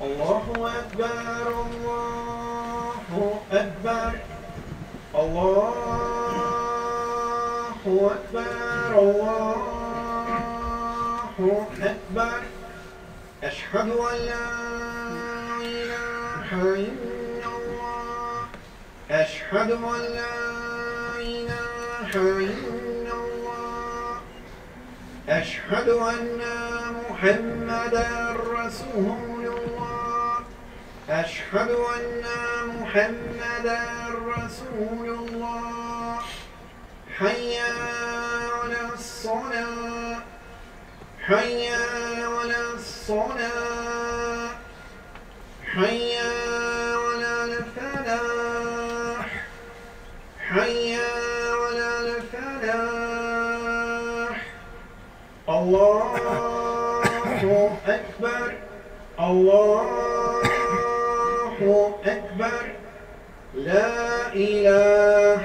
الله أكبر الله أكبر الله أكبر الله أكبر أشهد أن لا إله إلا الله أشهد أن لا إله إلا الله أشهد أن محمدا رسول الله أشهد أن محمدا رسول الله حي على الصلاة حي على الصلاة حي على الفلاح حي على الفلاح الله أكبر الله أكبر لا إله